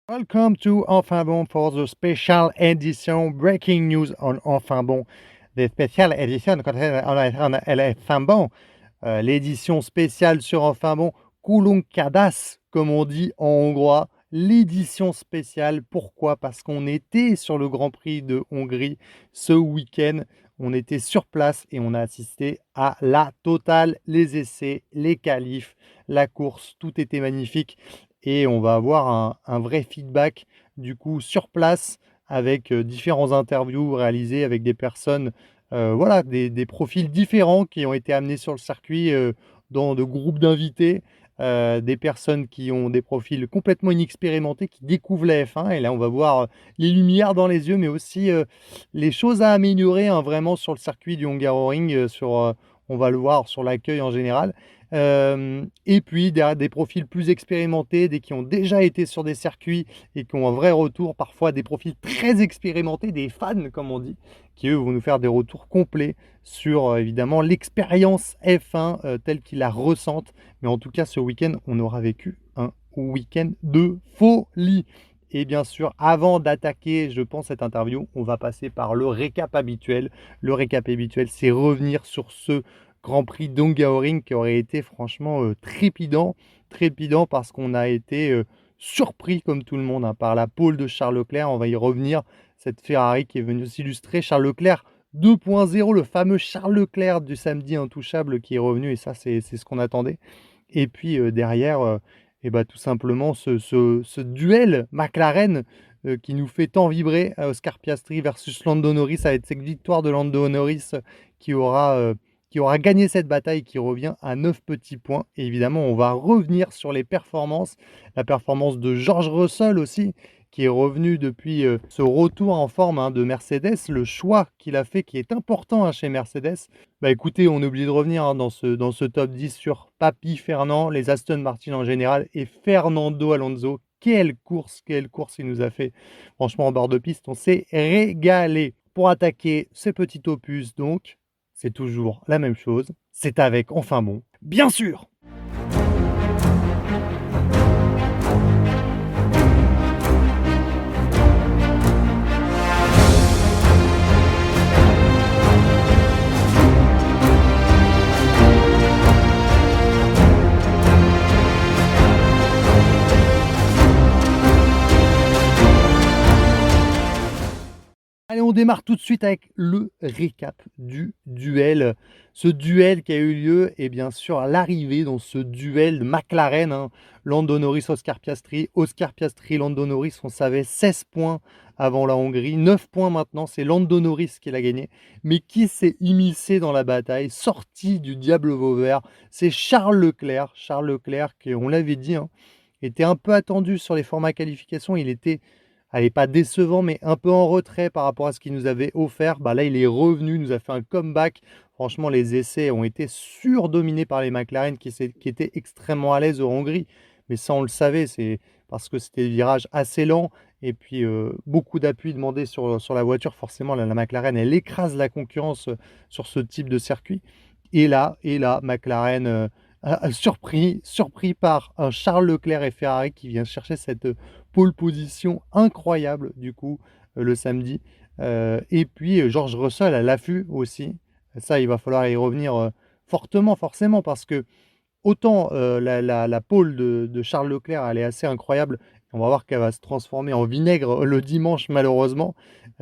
Welcome to Enfin Bon for the special edition breaking news on Enfin Bon. The special edition on Enfin Bon. L'édition spéciale sur Enfin Bon, Kulunkadas, comme on dit en hongrois. L'édition spéciale, pourquoi? Parce qu'on était sur le Grand Prix de Hongrie ce week-end. On était sur place et on a assisté à la totale, les essais, les qualifs, la course, tout était magnifique. Et on va avoir un vrai feedback du coup sur place avec différents interviews réalisées avec des personnes, voilà, des profils différents qui ont été amenés sur le circuit dans de groupes d'invités, des personnes qui ont des profils complètement inexpérimentés, qui découvrent la F1. Et là, on va voir les lumières dans les yeux, mais aussi les choses à améliorer hein, vraiment sur le circuit du Hungaroring, on va le voir sur l'accueil en général. Et puis des profils plus expérimentés, des qui ont déjà été sur des circuits et qui ont un vrai retour, parfois des profils très expérimentés, des fans comme on dit, qui eux vont nous faire des retours complets sur évidemment l'expérience F1 telle qu'ils la ressentent. Mais en tout cas, ce week-end, on aura vécu un week-end de folie. Et bien sûr, avant d'attaquer, je pense, cette interview, on va passer par le récap habituel. Le récap habituel, c'est revenir sur ce Grand Prix d'Hungaroring qui aurait été franchement trépidant. Trépidant parce qu'on a été surpris comme tout le monde hein, par la pole de Charles Leclerc. On va y revenir. Cette Ferrari qui est venue s'illustrer. Charles Leclerc 2.0, le fameux Charles Leclerc du samedi intouchable qui est revenu. Et ça, c'est ce qu'on attendait. Et puis derrière, et bah, tout simplement ce duel McLaren qui nous fait tant vibrer, Oscar Piastri versus Lando Norris, avec cette victoire de Lando Norris qui aura gagné cette bataille, qui revient à 9 petits points. Et évidemment, on va revenir sur les performances, la performance de George Russell aussi, qui est revenu depuis ce retour en forme hein, de Mercedes, le choix qu'il a fait qui est important hein, chez Mercedes. Bah écoutez, on est obligé de revenir hein, dans ce top 10 sur Papy Fernand, les Aston Martin en général et Fernando Alonso. Quelle course il nous a fait. Franchement, en bord de piste, on s'est régalé. Pour attaquer ce petit opus, donc, c'est toujours la même chose. C'est avec Enfin Bon, bien sûr. Allez, on démarre tout de suite avec le récap du duel. Ce duel qui a eu lieu et bien sûr l'arrivée dans ce duel de McLaren, hein, Lando Norris, Oscar Piastri. Oscar Piastri, Lando Norris, on savait 16 points avant la Hongrie, 9 points maintenant, c'est Lando Norris qui l'a gagné. Mais qui s'est immiscé dans la bataille, sorti du diable Vauvert, c'est Charles Leclerc. Charles Leclerc qui, on l'avait dit, hein, était un peu attendu sur les formats qualification, il était allez, pas décevant, mais un peu en retrait par rapport à ce qu'il nous avait offert. Bah là, il est revenu, nous a fait un comeback. Franchement, les essais ont été surdominés par les McLaren qui étaient extrêmement à l'aise en Hongrie. Mais ça, on le savait, c'est parce que c'était des virages assez lents et puis beaucoup d'appui demandé sur la voiture. Forcément, la McLaren, elle écrase la concurrence sur ce type de circuit. Et là, McLaren surpris par un Charles Leclerc et Ferrari qui vient chercher cette pole position incroyable du coup le samedi. Et puis George Russell à l'affût aussi. Ça, il va falloir y revenir fortement forcément parce que autant la pole de Charles Leclerc, elle est assez incroyable. On va voir qu'elle va se transformer en vinaigre le dimanche malheureusement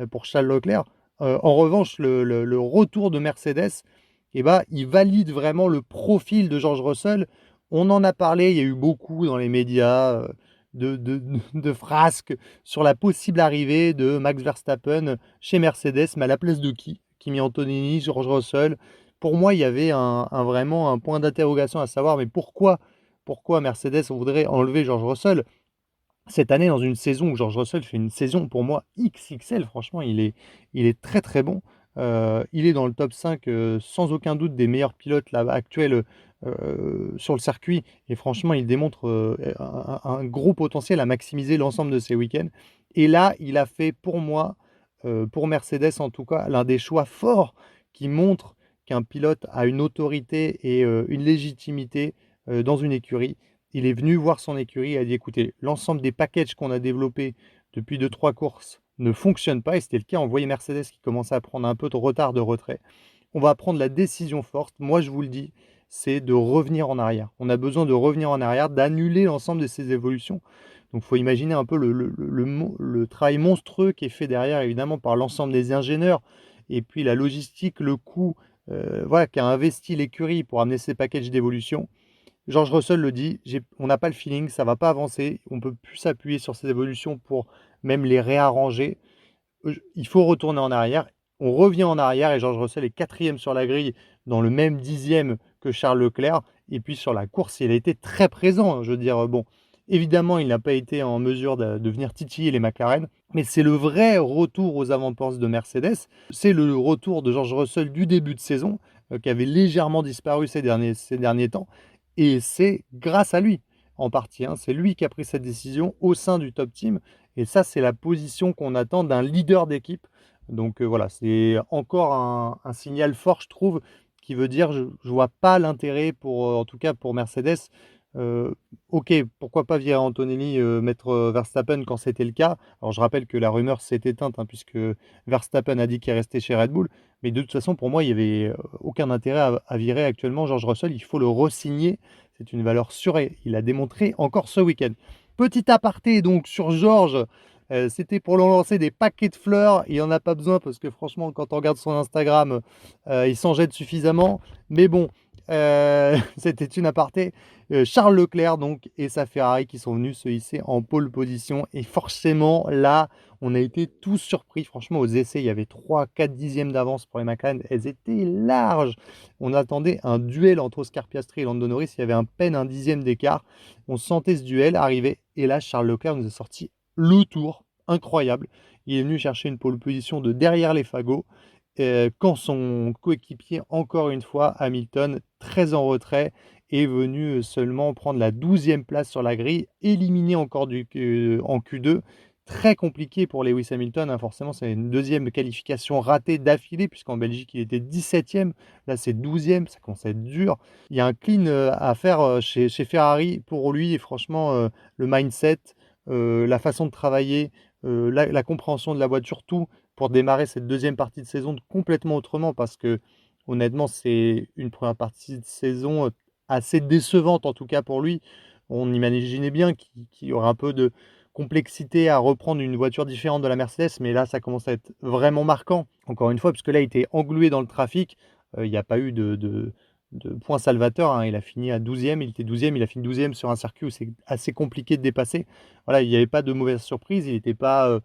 pour Charles Leclerc. En revanche, le retour de Mercedes, eh ben, il valide vraiment le profil de George Russell. On en a parlé, il y a eu beaucoup dans les médias de frasques sur la possible arrivée de Max Verstappen chez Mercedes, mais à la place de qui? Kimi Antonini, George Russell. Pour moi, il y avait vraiment un point d'interrogation à savoir, mais pourquoi Mercedes voudrait enlever George Russell cette année dans une saison où George Russell fait une saison pour moi XXL, franchement, il est très très bon. Il est dans le top 5 sans aucun doute des meilleurs pilotes là, actuels sur le circuit. Et franchement, il démontre un gros potentiel à maximiser l'ensemble de ses week-ends. Et là, il a fait pour moi, pour Mercedes en tout cas, l'un des choix forts qui montre qu'un pilote a une autorité et une légitimité dans une écurie. il est venu voir son écurie et a dit: «Écoutez, l'ensemble des packages qu'on a développés depuis 2-3 courses ne fonctionnent pas», et c'était le cas. On voyait Mercedes qui commençait à prendre un peu de retard de retrait. On va prendre la décision forte, moi je vous le dis, c'est de revenir en arrière. On a besoin de revenir en arrière, d'annuler l'ensemble de ces évolutions. Donc il faut imaginer un peu le travail monstrueux qui est fait derrière, évidemment, par l'ensemble des ingénieurs, et puis la logistique, le coût, voilà, qu'a investi l'écurie pour amener ces packages d'évolution. George Russell le dit, on n'a pas le feeling, ça va pas avancer, on peut plus s'appuyer sur ces évolutions pour même les réarranger. Il faut retourner en arrière. On revient en arrière et George Russell est 4e sur la grille, dans le même 10e que Charles Leclerc. Et puis sur la course, il a été très présent, hein. Je veux dire, bon, évidemment, il n'a pas été en mesure de venir titiller les McLaren, mais c'est le vrai retour aux avant-postes de Mercedes. C'est le retour de George Russell du début de saison, qui avait légèrement disparu ces derniers temps. Et c'est grâce à lui, en partie, hein. C'est lui qui a pris cette décision au sein du top team. Et ça, c'est la position qu'on attend d'un leader d'équipe. Donc voilà, c'est encore un signal fort, je trouve, qui veut dire, je ne vois pas l'intérêt pour, en tout cas pour Mercedes. Ok, pourquoi pas virer Antonelli, mettre Verstappen quand c'était le cas. Alors je rappelle que la rumeur s'est éteinte, hein, puisque Verstappen a dit qu'il restait chez Red Bull. Mais de toute façon, pour moi, il n'y avait aucun intérêt à virer actuellement George Russell. Il faut le re-signer. C'est une valeur sûre et il a démontré encore ce week-end. Petit aparté donc sur George, c'était pour lui lancer des paquets de fleurs. Il n'en a pas besoin parce que franchement, quand on regarde son Instagram, il s'en jette suffisamment. Mais bon, c'était une aparté. Charles Leclerc donc et sa Ferrari qui sont venus se hisser en pole position. Et forcément, là, on a été tous surpris. Franchement, aux essais, il y avait 3-4 dixièmes d'avance pour les McLaren. Elles étaient larges. On attendait un duel entre Oscar Piastri et Lando Norris. Il y avait à peine un dixième d'écart. On sentait ce duel arriver. Et là, Charles Leclerc nous a sorti le tour incroyable. Il est venu chercher une pole position de derrière les fagots. Quand son coéquipier, encore une fois, Hamilton, très en retrait, est venu seulement prendre la 12e place sur la grille, éliminé encore en Q2. Très compliqué pour Lewis Hamilton, hein. Forcément, c'est une deuxième qualification ratée d'affilée, puisqu'en Belgique, il était 17e. Là, c'est 12e, ça commence à être dur. Il y a un clean à faire chez Ferrari pour lui, et franchement, le mindset, la façon de travailler, la compréhension de la voiture, tout, pour démarrer cette deuxième partie de saison complètement autrement, parce que honnêtement, c'est une première partie de saison assez décevante, en tout cas pour lui. On imaginait bien qu'il y aurait un peu de complexité à reprendre une voiture différente de la Mercedes, mais là, ça commence à être vraiment marquant, encore une fois, parce que là, il était englué dans le trafic. Il n'y a pas eu de point salvateur, hein. Il a fini à 12e, il était 12e, il a fini 12e sur un circuit où c'est assez compliqué de dépasser. Voilà, il n'y avait pas de mauvaise surprise, il n'était pas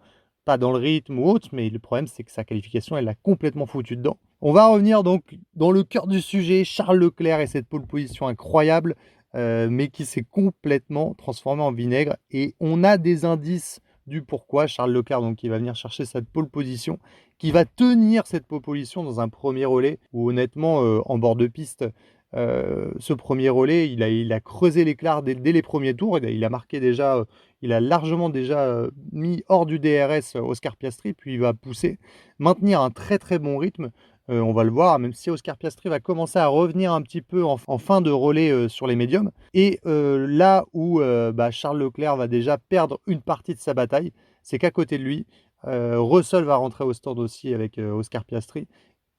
dans le rythme ou autre, mais le problème, c'est que sa qualification, elle l'a complètement foutu dedans. On va revenir donc dans le cœur du sujet, Charles Leclerc et cette pole position incroyable, mais qui s'est complètement transformé en vinaigre. Et on a des indices du pourquoi. Charles Leclerc, donc, qui va venir chercher cette pole position, qui va tenir cette pole position dans un premier relais, où honnêtement, en bord de piste, ce premier relais, il a creusé l'écart dès les premiers tours. Il a marqué déjà, il a largement déjà mis hors du DRS Oscar Piastri, puis il va pousser, maintenir un très très bon rythme. On va le voir, même si Oscar Piastri va commencer à revenir un petit peu en fin de relais sur les médiums. Et là où Charles Leclerc va déjà perdre une partie de sa bataille, c'est qu'à côté de lui, Russell va rentrer au stand aussi avec Oscar Piastri.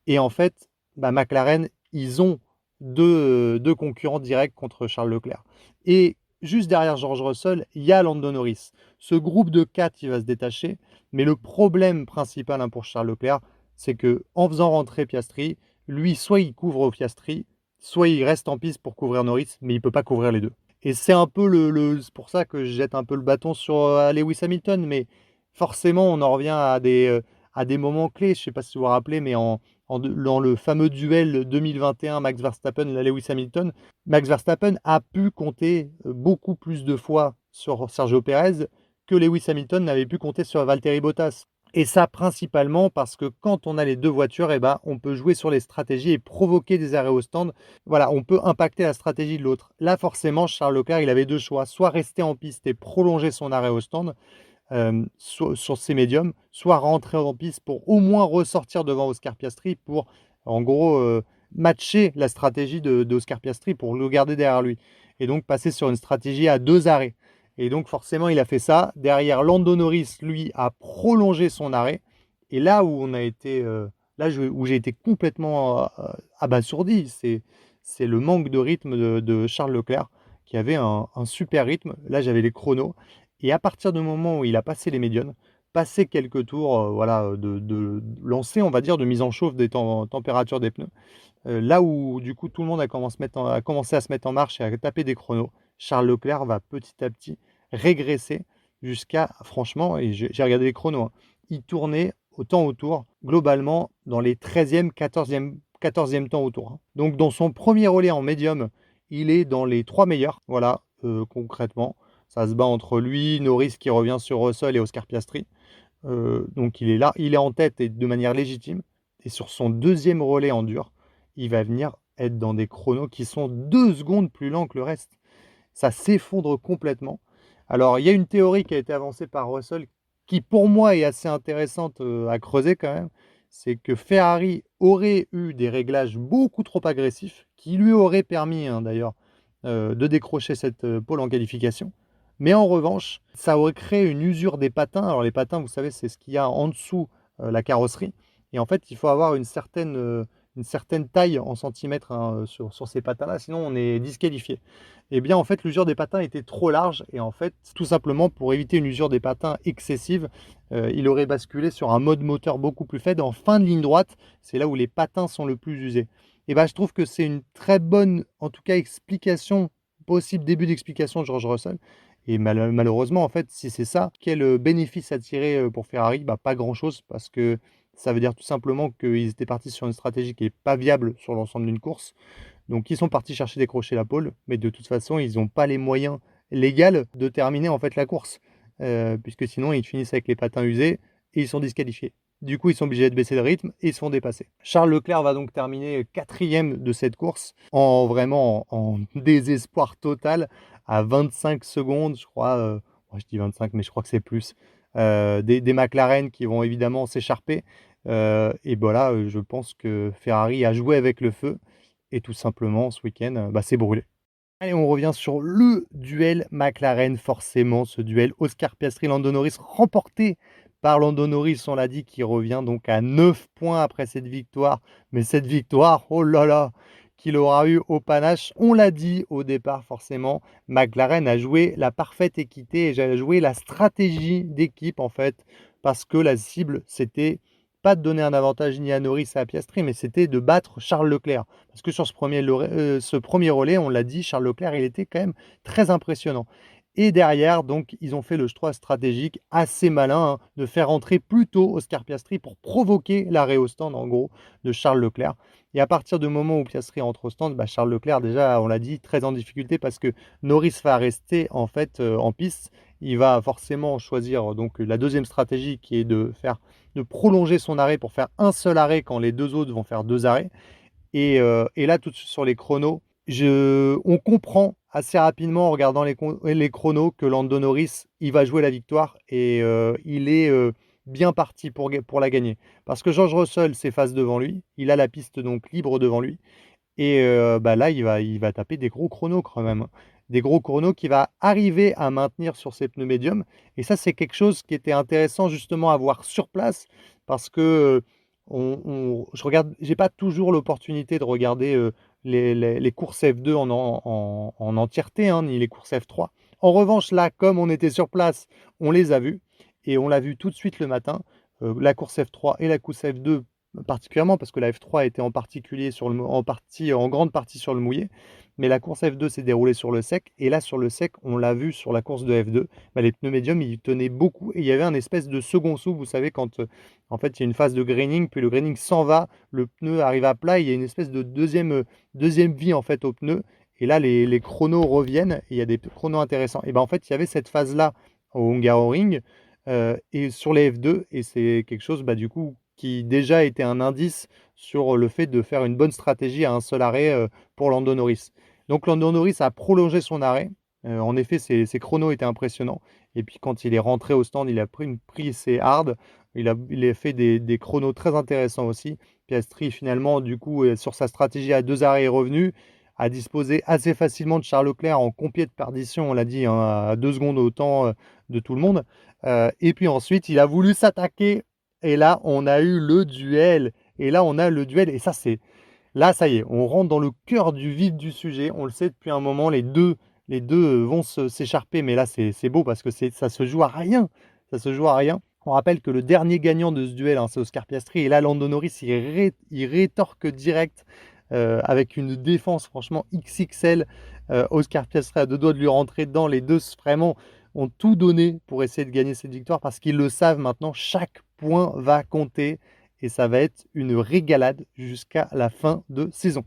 Et en fait, McLaren, ils ont deux concurrents directs contre Charles Leclerc. Et juste derrière George Russell, il y a Lando Norris. Ce groupe de 4, il va se détacher. Mais le problème principal, hein, pour Charles Leclerc, c'est qu'en faisant rentrer Piastri, lui, soit il couvre Piastri, soit il reste en piste pour couvrir Norris, mais il ne peut pas couvrir les deux. Et c'est un peu c'est pour ça que je jette un peu le bâton sur Lewis Hamilton, mais forcément, on en revient à des moments clés. Je ne sais pas si vous vous rappelez, mais dans le fameux duel 2021 Max Verstappen-Lewis Hamilton, Max Verstappen a pu compter beaucoup plus de fois sur Sergio Pérez que Lewis Hamilton n'avait pu compter sur Valtteri Bottas. Et ça principalement parce que quand on a les deux voitures, on peut jouer sur les stratégies et provoquer des arrêts au stand. Voilà, on peut impacter la stratégie de l'autre. Là, forcément, Charles Leclerc, il avait deux choix. Soit rester en piste et prolonger son arrêt au stand sur ses médiums, soit rentrer en piste pour au moins ressortir devant Oscar Piastri pour, en gros, matcher la stratégie d'Oscar Piastri pour le garder derrière lui. et donc passer sur une stratégie à 2 arrêts. Et donc forcément, il a fait ça. Derrière, Lando Norris, lui, a prolongé son arrêt. Et là où on a été, où j'ai été complètement abasourdi, c'est le manque de rythme de Charles Leclerc, qui avait un super rythme. Là, j'avais les chronos. Et à partir du moment où il a passé les médiums, passé quelques tours, voilà, de lancer, on va dire, de mise en chauffe des températures des pneus, là où du coup tout le monde a commencé à se mettre en marche et à taper des chronos, Charles Leclerc va petit à petit régresser jusqu'à, franchement, et j'ai regardé les chronos, hein, il tournait au temps autour, globalement dans les 13e, 14e temps autour, hein. Donc dans son premier relais en médium, il est dans les 3 meilleurs, voilà, concrètement. Ça se bat entre lui, Norris qui revient sur Russell et Oscar Piastri. Donc il est là, il est en tête et de manière légitime. Et sur son deuxième relais en dur, il va venir être dans des chronos qui sont 2 secondes plus lents que le reste. Ça s'effondre complètement. Alors il y a une théorie qui a été avancée par Russell qui pour moi est assez intéressante à creuser quand même. C'est que Ferrari aurait eu des réglages beaucoup trop agressifs qui lui auraient permis d'ailleurs de décrocher cette pole en qualification. Mais en revanche, ça aurait créé une usure des patins. Alors les patins, vous savez, c'est ce qu'il y a en dessous la carrosserie. Et en fait, il faut avoir une certaine taille en centimètres sur ces patins-là, sinon on est disqualifié. Eh bien, en fait, l'usure des patins était trop large. Et en fait, tout simplement, pour éviter une usure des patins excessive, il aurait basculé sur un mode moteur beaucoup plus faible en fin de ligne droite. C'est là où les patins sont le plus usés. Et ben, je trouve que c'est une très bonne, en tout cas, explication, possible début d'explication de George Russell. Et malheureusement, en fait, si c'est ça, quel bénéfice à tirer pour Ferrari? Bah, pas grand-chose, parce que ça veut dire tout simplement qu'ils étaient partis sur une stratégie qui n'est pas viable sur l'ensemble d'une course. Donc ils sont partis chercher décrocher la pole, mais de toute façon, ils n'ont pas les moyens légaux de terminer en fait la course, puisque sinon ils finissent avec les patins usés et ils sont disqualifiés. Du coup, ils sont obligés de baisser le rythme et ils se font dépasser. Charles Leclerc va donc terminer 4e de cette course en vraiment en désespoir total à 25 secondes, je crois. Moi, je dis 25, mais je crois que c'est plus. Des McLaren qui vont évidemment s'écharper. Et voilà, je pense que Ferrari a joué avec le feu. Et tout simplement, ce week-end, c'est brûlé. Allez, on revient sur le duel McLaren, forcément, ce duel Oscar Piastri-Lando Norris, remporté par Lando Norris, on l'a dit, qui revient donc à 9 points après cette victoire. Mais cette victoire, oh là là, qu'il aura eu au panache, on l'a dit au départ, forcément, McLaren a joué la parfaite équité et a joué la stratégie d'équipe, en fait, parce que la cible, c'était pas de donner un avantage ni à Norris ni à Piastri, mais c'était de battre Charles Leclerc. Parce que sur ce premier relais, on l'a dit, Charles Leclerc, il était quand même très impressionnant. Et derrière, donc, ils ont fait le choix stratégique assez malin de faire entrer plutôt Oscar Piastri pour provoquer l'arrêt au stand, en gros, de Charles Leclerc. Et à partir du moment où Piastri entre au stand, Charles Leclerc, déjà, on l'a dit, très en difficulté parce que Norris va rester en fait en piste. Il va forcément choisir donc la deuxième stratégie qui est de prolonger son arrêt pour faire un seul arrêt quand les deux autres vont faire 2 arrêts. Et là, tout de suite sur les chronos, on comprend assez rapidement en regardant les chronos que Lando Norris, il va jouer la victoire et il est bien parti pour la gagner. Parce que George Russell s'efface devant lui, il a la piste donc libre devant lui. Et là, il va taper des gros chronos quand même, hein. Des gros chronos qu'il va arriver à maintenir sur ses pneus médiums. Et ça, c'est quelque chose qui était intéressant justement à voir sur place parce que je regarde, j'ai pas toujours l'opportunité de regarder les courses F2 en entièreté, hein, ni les courses F3. En revanche, là, comme on était sur place, on les a vus et on l'a vu tout de suite le matin. La course F3 et la course F2 particulièrement parce que la F3 était en particulier en grande partie sur le mouillé, mais la course F2 s'est déroulée sur le sec. Et là, sur le sec, on l'a vu sur la course de F2, les pneus médiums, ils tenaient beaucoup et il y avait un espèce de second souffle. Vous savez, quand en fait il y a une phase de graining, puis le graining s'en va, le pneu arrive à plat, il y a une espèce de deuxième vie en fait au pneu. Et là, les chronos reviennent et il y a des chronos intéressants. Et en fait, il y avait cette phase-là au Hungaroring et sur les F2, et c'est quelque chose du coup qui déjà était un indice sur le fait de faire une bonne stratégie à un seul arrêt pour Lando Norris. Donc Lando Norris a prolongé son arrêt. En effet, ses chronos étaient impressionnants. Et puis quand il est rentré au stand, il a pris ses hards. Il a fait des chronos très intéressants aussi. Piastri, finalement, du coup, sur sa stratégie à 2 arrêts est revenu, à disposer assez facilement de Charles Leclerc en compied de perdition, on l'a dit, hein, à 2 secondes au temps, de tout le monde. Et puis ensuite, il a voulu s'attaquer et là, on a eu le duel et là, on a le duel et ça, c'est là, ça y est, on rentre dans le cœur du vif du sujet. On le sait depuis un moment, les deux vont s'écharper, mais là, c'est beau parce que ça se joue à rien. Ça se joue à rien. On rappelle que le dernier gagnant de ce duel, hein, c'est Oscar Piastri. Et là, Lando Norris, il rétorque direct avec une défense franchement XXL. Oscar Piastri a 2 doigts de lui rentrer dedans. Les deux, vraiment, ont tout donné pour essayer de gagner cette victoire parce qu'ils le savent maintenant. Chaque point va compter et ça va être une régalade jusqu'à la fin de saison.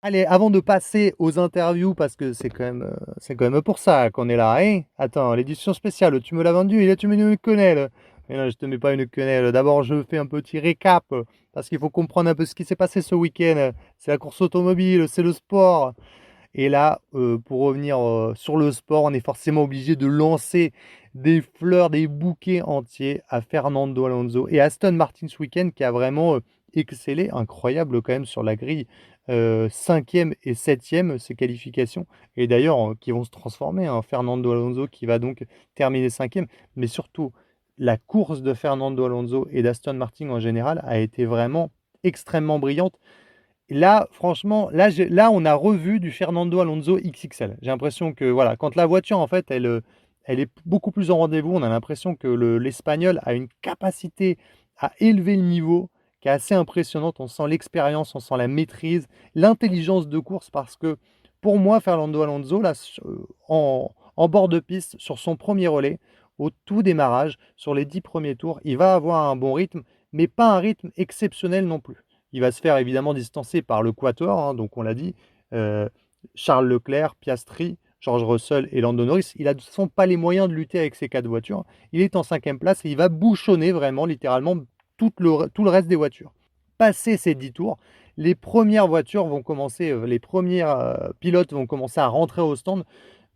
Allez, avant de passer aux interviews, parce que c'est quand même pour ça qu'on est là, hein. Attends, l'édition spéciale, tu me l'as vendu et là tu me mets une quenelle. Mais non, je te mets pas une quenelle. D'abord, je fais un petit récap, parce qu'il faut comprendre un peu ce qui s'est passé ce week-end. C'est la course automobile, c'est le sport. Et là, pour revenir sur le sport, on est forcément obligé de lancer des fleurs, des bouquets entiers à Fernando Alonso et Aston Martin ce week-end qui a vraiment excellé, incroyable quand même sur la grille, 5e et 7e, ces qualifications. Et d'ailleurs, qui vont se transformer, hein. Fernando Alonso qui va donc terminer 5e, mais surtout, la course de Fernando Alonso et d'Aston Martin en général a été vraiment extrêmement brillante. Là, franchement, là, on a revu du Fernando Alonso XXL. J'ai l'impression que voilà, quand la voiture, en fait, elle est beaucoup plus en rendez-vous, on a l'impression que l'Espagnol a une capacité à élever le niveau qui est assez impressionnante. On sent l'expérience, on sent la maîtrise, l'intelligence de course parce que pour moi, Fernando Alonso, là, en bord de piste, sur son premier relais, au tout démarrage, sur les 10 premiers tours, il va avoir un bon rythme, mais pas un rythme exceptionnel non plus. Il va se faire évidemment distancer par le quatuor, hein, donc on l'a dit, Charles Leclerc, Piastri, George Russell et Lando Norris. Il n'a de toute façon pas les moyens de lutter avec ces 4 voitures. Il est en 5e place et il va bouchonner vraiment, littéralement, tout le reste des voitures. Passé ces 10 tours, les premières voitures vont commencer, les premiers pilotes vont commencer à rentrer au stand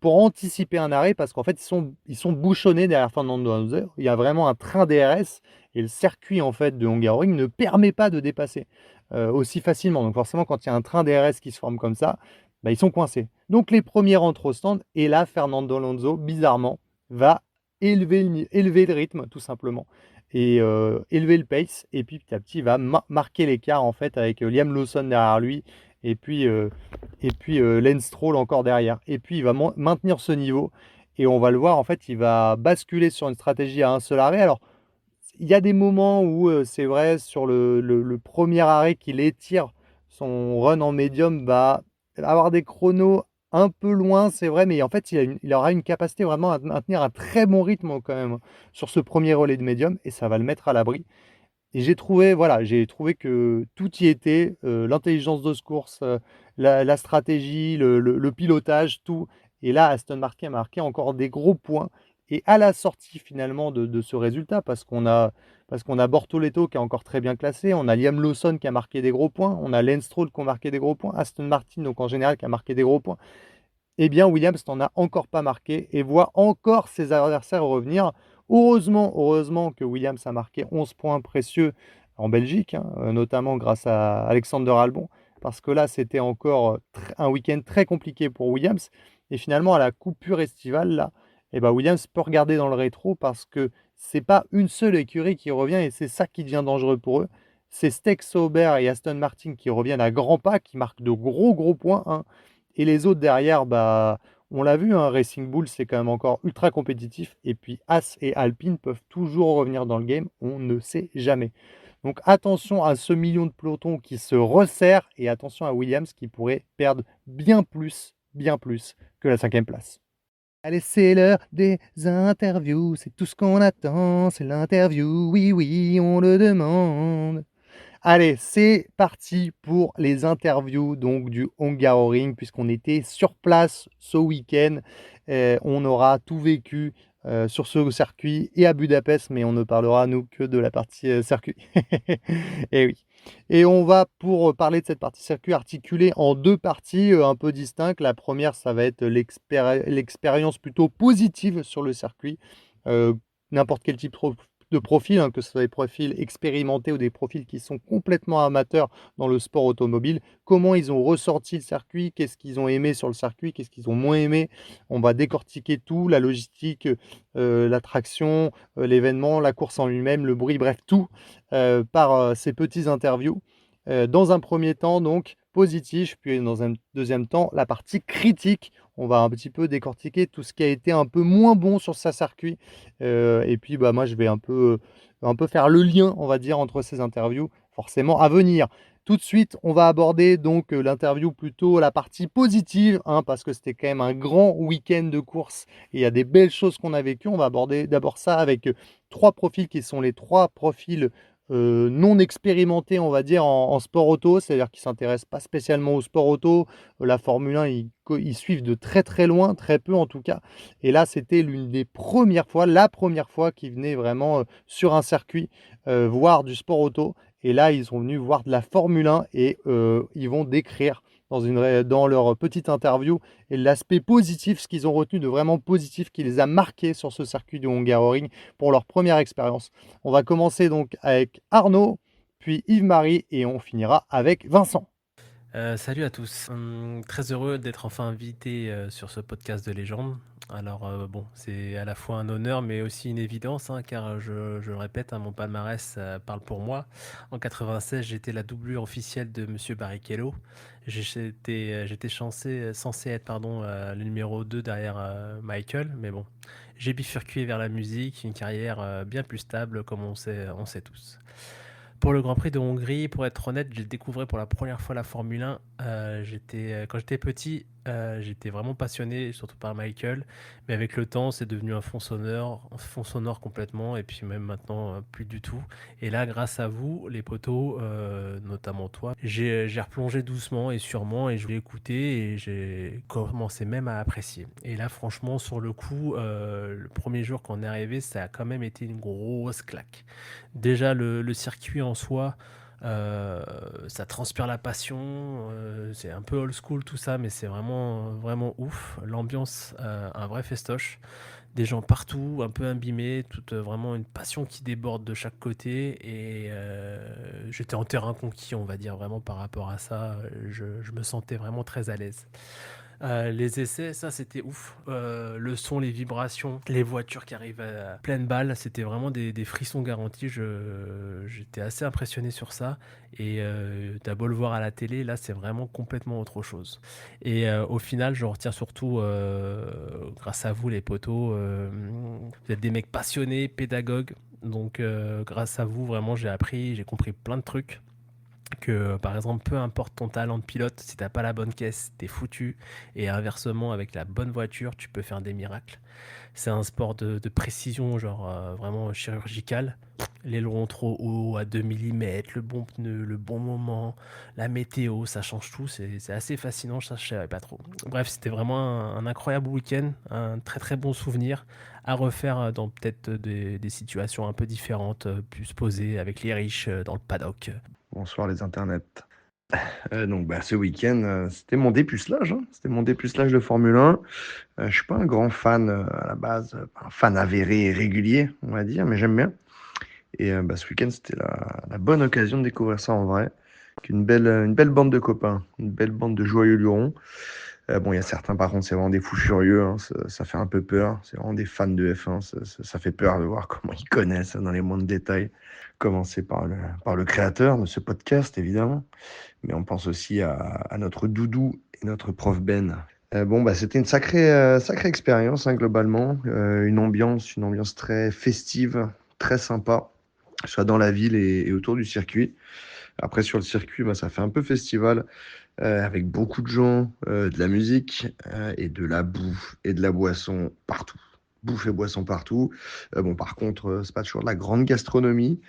pour anticiper un arrêt parce qu'en fait, ils sont bouchonnés derrière Fernando Alonso. Il y a vraiment un train DRS et le circuit en fait de Hungaroring ne permet pas de dépasser aussi facilement. Donc forcément, quand il y a un train DRS qui se forme comme ça, bah, ils sont coincés. Donc les premiers rentrent au stand et là, Fernando Alonso, bizarrement, va élever le rythme tout simplement et élever le pace et puis petit à petit, il va marquer l'écart en fait avec Liam Lawson derrière lui et puis Lance Stroll encore derrière. Et puis il va maintenir ce niveau et on va le voir en fait, il va basculer sur une stratégie à un seul arrêt. Alors il y a des moments où c'est vrai sur le premier arrêt qu'il étire son run en médium va avoir des chronos un peu loin, c'est vrai, mais en fait il aura une capacité vraiment à maintenir un très bon rythme quand même sur ce premier relais de médium et ça va le mettre à l'abri. Et j'ai trouvé que tout y était, l'intelligence de course, la stratégie, le pilotage, tout. Et là, Aston Martin a marqué encore des gros points. Et à la sortie finalement de ce résultat, parce qu'on a Bortoleto qui est encore très bien classé, on a Liam Lawson qui a marqué des gros points, on a Lance Stroll qui a marqué des gros points, Aston Martin donc en général qui a marqué des gros points. Eh bien, Williams n'en a encore pas marqué et voit encore ses adversaires revenir. Heureusement que Williams a marqué 11 points précieux en Belgique, hein, notamment grâce à Alexander Albon, parce que là, c'était encore un week-end très compliqué pour Williams. Et finalement, à la coupure estivale, là, eh ben, Williams peut regarder dans le rétro parce que c'est pas une seule écurie qui revient et c'est ça qui devient dangereux pour eux. C'est Steck Sauber et Aston Martin qui reviennent à grands pas, qui marquent de gros points, hein. Et les autres derrière, bah, on l'a vu, hein, Racing Bull, c'est quand même encore ultra compétitif. Et puis As et Alpine peuvent toujours revenir dans le game, on ne sait jamais. Donc attention à ce million de peloton qui se resserre et attention à Williams qui pourrait perdre bien plus que la 5e place. Allez, c'est l'heure des interviews, c'est tout ce qu'on attend, c'est l'interview, oui, on le demande. Allez, c'est parti pour les interviews donc du Hungaroring, puisqu'on était sur place ce week-end. On aura tout vécu sur ce circuit et à Budapest, mais on ne parlera nous que de la partie circuit. Et oui. Et on va pour parler de cette partie circuit articulée en 2 parties un peu distinctes. La première, ça va être l'expérience plutôt positive sur le circuit. N'importe quel type de profils, hein, que ce soit des profils expérimentés ou des profils qui sont complètement amateurs dans le sport automobile. Comment ils ont ressenti le circuit? Qu'est-ce qu'ils ont aimé sur le circuit? Qu'est-ce qu'ils ont moins aimé? On va décortiquer tout, la logistique, la traction, l'événement, la course en lui-même, le bruit, bref tout, par, ces petites interviews. Dans un premier temps donc positif, puis dans un deuxième temps, la partie critique. On va un petit peu décortiquer tout ce qui a été un peu moins bon sur sa circuit, et puis, bah, moi je vais un peu faire le lien, on va dire, entre ces interviews, forcément à venir. Tout de suite, on va aborder donc, l'interview plutôt la partie positive, hein, parce que c'était quand même un grand week-end de course et il y a des belles choses qu'on a vécues. On va aborder d'abord ça avec, 3 profils qui sont les 3 profils non expérimentés, on va dire, en sport auto, c'est-à-dire qu'ils ne s'intéressent pas spécialement au sport auto. La Formule 1, ils suivent de très, très loin, très peu en tout cas. Et là, c'était l'une des premières fois, la première fois qu'ils venaient vraiment, sur un circuit, voir du sport auto. Et là, ils sont venus voir de la Formule 1 et ils vont décrire dans leur petite interview et l'aspect positif, ce qu'ils ont retenu de vraiment positif qui les a marqués sur ce circuit du Hungaroring pour leur première expérience. On va commencer donc avec Arnaud, puis Yves-Marie et on finira avec Vincent. Salut à tous. Très heureux d'être enfin invité, sur ce podcast de légende. Alors, bon, c'est à la fois un honneur, mais aussi une évidence, hein, car je le répète, hein, mon palmarès, parle pour moi. En 96, j'étais la doublure officielle de Monsieur Barrichello. J'étais censé être, pardon, le numéro 2 derrière, Michael, mais bon, j'ai bifurqué vers la musique, une carrière, bien plus stable comme on sait tous. Pour le Grand Prix de Hongrie, pour être honnête, j'ai découvert pour la première fois la Formule 1. Quand j'étais petit, j'étais vraiment passionné, surtout par Michael. Mais avec le temps, c'est devenu un fond sonore complètement. Et puis même maintenant, plus du tout. Et là, grâce à vous, les potos, notamment toi, j'ai replongé doucement et sûrement. Et je l'ai écouté et j'ai commencé même à apprécier. Et là, franchement, sur le coup, le premier jour qu'on est arrivé, ça a quand même été une grosse claque. Déjà, le circuit en soi, ça transpire la passion. C'est un peu old school tout ça, mais c'est vraiment, vraiment ouf. L'ambiance, un vrai festoche. Des gens partout, un peu imbibés, toute vraiment une passion qui déborde de chaque côté. Et j'étais en terrain conquis, on va dire, vraiment par rapport à ça. Je me sentais vraiment très à l'aise. Les essais, ça c'était ouf. Le son, les vibrations, les voitures qui arrivent à pleine balle, c'était vraiment des frissons garantis. J'étais assez impressionné sur ça. Et t'as beau le voir à la télé, là c'est vraiment complètement autre chose. Et au final, je retiens surtout, grâce à vous les potos, vous êtes des mecs passionnés, pédagogues. Donc grâce à vous, vraiment, j'ai compris plein de trucs que par exemple, peu importe ton talent de pilote, si t'as pas la bonne caisse, t'es foutu. Et inversement, avec la bonne voiture, tu peux faire des miracles. C'est un sport de précision, genre vraiment chirurgical. L'aileron trop haut, à 2 millimètres, le bon pneu, le bon moment, la météo, ça change tout. C'est assez fascinant, ça je savais pas trop. Bref, c'était vraiment un incroyable week-end, un très très bon souvenir à refaire dans peut-être des situations un peu différentes, plus posées avec les riches dans le paddock. Bonsoir les internets. Donc ce week-end, c'était mon dépucelage, hein. C'était mon dépucelage de Formule 1. Je suis pas un grand fan, à la base, pas un fan avéré et régulier, on va dire, mais j'aime bien. Et ce week-end, c'était la bonne occasion de découvrir ça en vrai. Avec une belle bande de copains, une belle bande de joyeux lurons. Bon, il y a certains, par contre, c'est vraiment des fous furieux, hein, ça fait un peu peur. C'est vraiment des fans de F1, ça fait peur de voir comment ils connaissent dans les moindres détails. Commencer par le créateur de ce podcast, évidemment. Mais on pense aussi à notre doudou et notre prof Ben. C'était une sacrée expérience, hein, globalement. Une ambiance très festive, très sympa, soit dans la ville et autour du circuit. Après, sur le circuit, ça fait un peu festival, avec beaucoup de gens, de la musique, et de la bouffe et de la boisson partout. Bouffe et boisson partout. Par contre, c'est pas toujours de la grande gastronomie.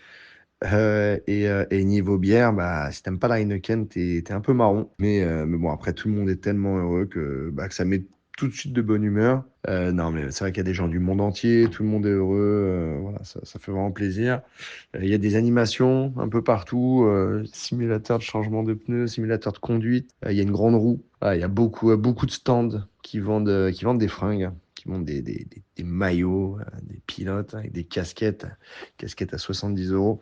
Et niveau bière, si t'aimes pas la Heineken, t'es un peu marron. Mais bon, après, tout le monde est tellement heureux que ça met tout de suite de bonne humeur. Non, mais c'est vrai qu'il y a des gens du monde entier, tout le monde est heureux. Voilà, ça fait vraiment plaisir. Il y a des animations un peu partout, simulateur de changement de pneus, simulateur de conduite. Il y a une grande roue. Ah, il y a beaucoup de stands qui vendent des fringues, qui montent des maillots, des pilotes avec des casquettes à 70 €.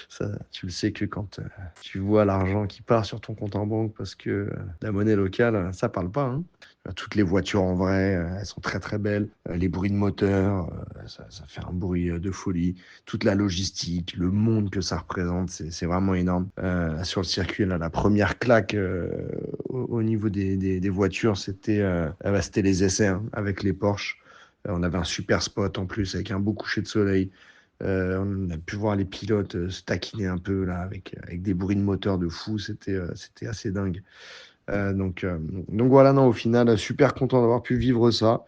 Ça, tu le sais que quand tu vois l'argent qui part sur ton compte en banque parce que la monnaie locale, ça parle pas, hein. Toutes les voitures en vrai, elles sont très très belles. Les bruits de moteur, ça fait un bruit de folie. Toute la logistique, le monde que ça représente, c'est vraiment énorme. Sur le circuit, là, la première claque au niveau des voitures, c'était les essais, hein, avec les Porsche. On avait un super spot en plus avec un beau coucher de soleil. On a pu voir les pilotes se taquiner un peu là avec des bruits de moteur de fou. C'était assez dingue. Donc voilà, non, au final, super content d'avoir pu vivre ça.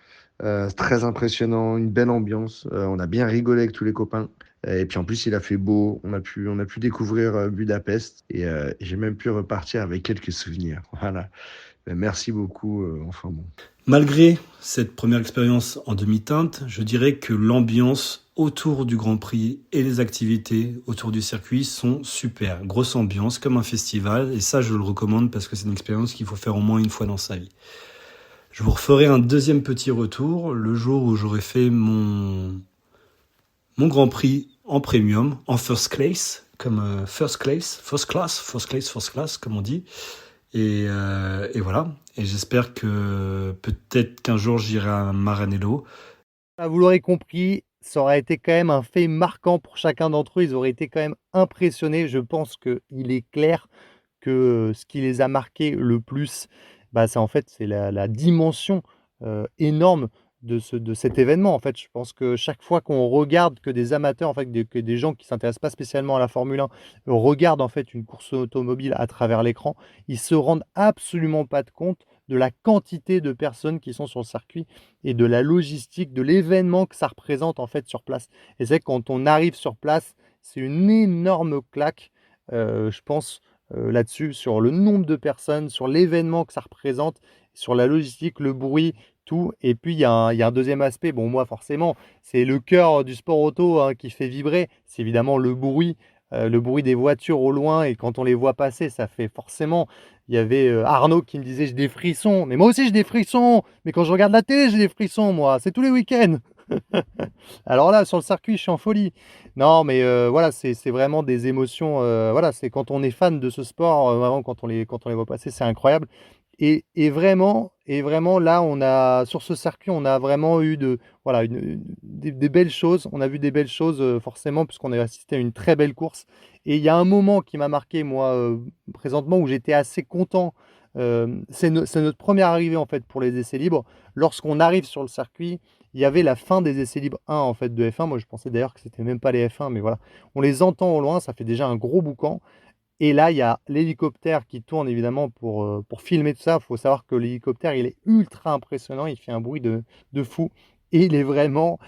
Très impressionnant, une belle ambiance. On a bien rigolé avec tous les copains. Et puis en plus, il a fait beau. On a pu découvrir Budapest et j'ai même pu repartir avec quelques souvenirs. Voilà. Merci beaucoup. Enfin bon. Malgré cette première expérience en demi-teinte, je dirais que l'ambiance autour du Grand Prix et les activités autour du circuit sont super. Grosse ambiance, comme un festival, et ça je le recommande parce que c'est une expérience qu'il faut faire au moins une fois dans sa vie. Je vous referai un deuxième petit retour le jour où j'aurai fait mon Grand Prix en premium, en first class, comme first class, comme on dit. Et voilà. Et j'espère que peut-être qu'un jour j'irai à Maranello. Vous l'aurez compris, ça aurait été quand même un fait marquant pour chacun d'entre eux. Ils auraient été quand même impressionnés. Je pense qu'il est clair que ce qui les a marqués le plus, c'est en fait, c'est la dimension énorme de cet événement. En fait, je pense que chaque fois qu'on regarde, que des amateurs, en fait, que des gens qui ne s'intéressent pas spécialement à la Formule 1 regardent en fait une course automobile à travers l'écran, ils se rendent absolument pas de compte de la quantité de personnes qui sont sur le circuit et de la logistique, de l'événement que ça représente en fait sur place. Et c'est vrai que quand on arrive sur place, c'est une énorme claque, je pense, là-dessus, sur le nombre de personnes, sur l'événement que ça représente, sur la logistique, le bruit, tout. Et puis il y a un deuxième aspect, bon moi forcément, c'est le cœur du sport auto, hein, qui fait vibrer, c'est évidemment le bruit des voitures au loin et quand on les voit passer, ça fait forcément. Il y avait Arnaud qui me disait: «J'ai des frissons», mais moi aussi j'ai des frissons, mais quand je regarde la télé, j'ai des frissons moi, c'est tous les week-ends. Alors là, sur le circuit, je suis en folie. Non, mais voilà, c'est vraiment des émotions, voilà, c'est quand on est fan de ce sport, vraiment quand on les voit passer, c'est incroyable et vraiment là, on a sur ce circuit, on a vraiment eu voilà, des belles choses. On a vu des belles choses, forcément puisqu'on a assisté à une très belle course et il y a un moment qui m'a marqué moi, présentement où j'étais assez content, c'est notre première arrivée en fait pour les essais libres. Lorsqu'on arrive sur le circuit, il y avait la fin des essais libres 1 en fait de F1. Moi, je pensais d'ailleurs que c'était même pas les F1, mais voilà. On les entend au loin, ça fait déjà un gros boucan. Et là, il y a l'hélicoptère qui tourne évidemment pour filmer tout ça. Il faut savoir que l'hélicoptère, il est ultra impressionnant, il fait un bruit de fou et il est vraiment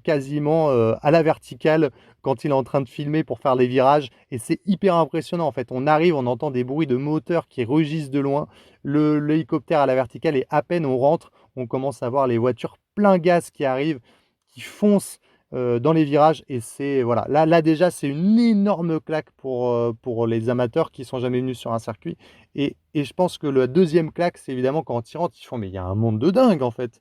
quasiment à la verticale quand il est en train de filmer pour faire les virages. Et c'est hyper impressionnant en fait. On arrive, on entend des bruits de moteurs qui rugissent de loin. L'hélicoptère à la verticale et à peine on rentre, on commence à voir les voitures plein gaz qui arrivent, qui foncent dans les virages et c'est voilà, là déjà c'est une énorme claque pour les amateurs qui sont jamais venus sur un circuit et je pense que la deuxième claque, c'est évidemment quand ils rentrent, ils font: «Mais il y a un monde de dingue en fait».